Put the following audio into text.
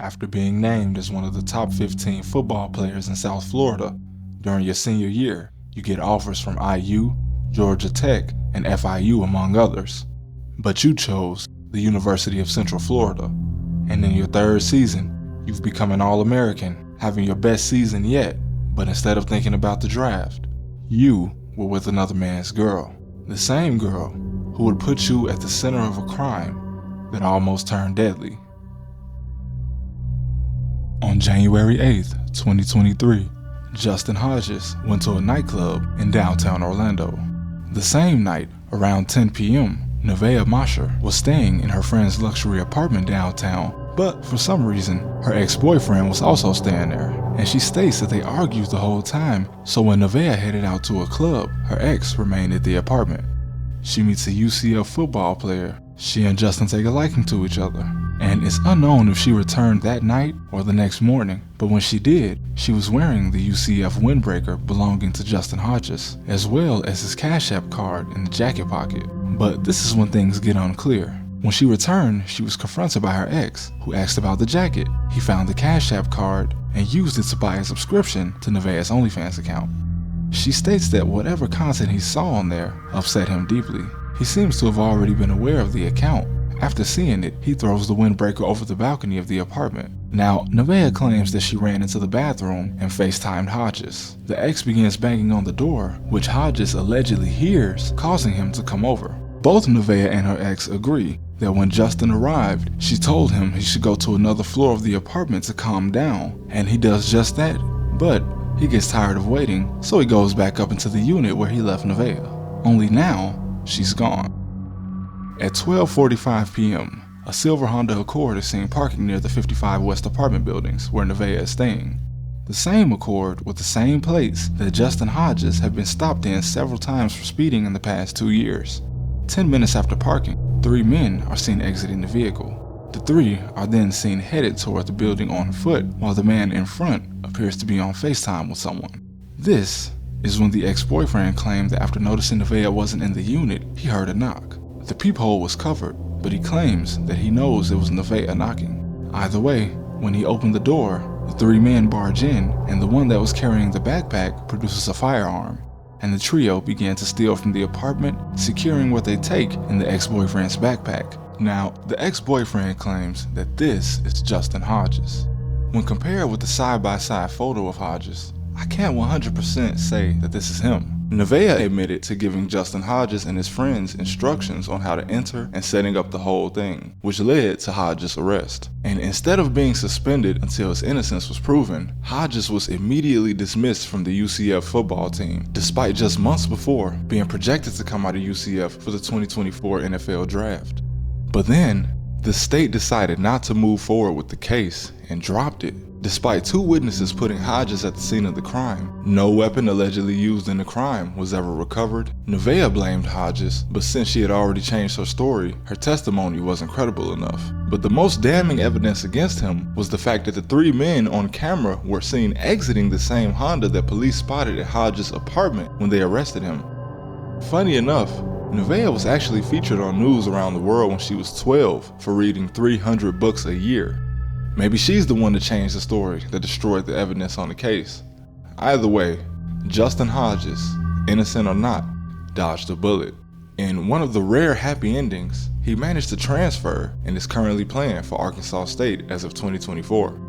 after being named as one of the top 15 football players in South Florida. During your senior year, you get offers from IU, Georgia Tech, and FIU among others. But you chose the University of Central Florida. And in your third season, you've become an All-American, having your best season yet. But instead of thinking about the draft, you were with another man's girl. The same girl who would put you at the center of a crime that almost turned deadly. On January 8th, 2023, Justin Hodges went to a nightclub in downtown Orlando. The same night, around 10 p.m., Nevaeh Mosher was staying in her friend's luxury apartment downtown, but for some reason, her ex-boyfriend was also staying there, and she states that they argued the whole time, so when Nevaeh headed out to a club, her ex remained at the apartment. She meets a UCF football player. She and Justin take a liking to each other, and it's unknown if she returned that night or the next morning, but when she did, she was wearing the UCF windbreaker belonging to Justin Hodges, as well as his Cash App card in the jacket pocket. But this is when things get unclear. When she returned, she was confronted by her ex, who asked about the jacket. He found the Cash App card and used it to buy a subscription to Nevaeh's OnlyFans account. She states that whatever content he saw on there upset him deeply. He seems to have already been aware of the account. After seeing it, he throws the windbreaker over the balcony of the apartment. Now, Nevaeh claims that she ran into the bathroom and FaceTimed Hodges. The ex begins banging on the door, which Hodges allegedly hears, causing him to come over. Both Nevaeh and her ex agree that when Justin arrived, she told him he should go to another floor of the apartment to calm down, and he does just that. But he gets tired of waiting, so he goes back up into the unit where he left Nevaeh. Only now, she's gone. At 12:45 p.m., a silver Honda Accord is seen parking near the 55 West apartment buildings where Nevaeh is staying. The same Accord with the same plates that Justin Hodges had been stopped in several times for speeding in the past 2 years. 10 minutes after parking, 3 men are seen exiting the vehicle. The 3 are then seen headed toward the building on foot, while the man in front appears to be on FaceTime with someone. This is when the ex-boyfriend claimed that after noticing Nevaeh wasn't in the unit, he heard a knock. The peephole was covered, but he claims that he knows it was Nevaeh knocking. Either way, when he opened the door, the 3 men barge in, and the one that was carrying the backpack produces a firearm, and the trio began to steal from the apartment, securing what they take in the ex-boyfriend's backpack. Now, the ex-boyfriend claims that this is Justin Hodges. When compared with the side-by-side photo of Hodges, I can't 100% say that this is him. Nevaeh admitted to giving Justin Hodges and his friends instructions on how to enter and setting up the whole thing, which led to Hodges' arrest. And instead of being suspended until his innocence was proven, Hodges was immediately dismissed from the UCF football team, despite just months before being projected to come out of UCF for the 2024 NFL Draft. But then, the state decided not to move forward with the case and dropped it. Despite 2 witnesses putting Hodges at the scene of the crime, no weapon allegedly used in the crime was ever recovered. Nevaeh blamed Hodges, but since she had already changed her story, her testimony wasn't credible enough. But the most damning evidence against him was the fact that the 3 men on camera were seen exiting the same Honda that police spotted at Hodges' apartment when they arrested him. Funny enough, Nevaeh was actually featured on news around the world when she was 12 for reading 300 books a year. Maybe she's the one that changed the story that destroyed the evidence on the case. Either way, Justin Hodges, innocent or not, dodged a bullet. In one of the rare happy endings, he managed to transfer and is currently playing for Arkansas State as of 2024.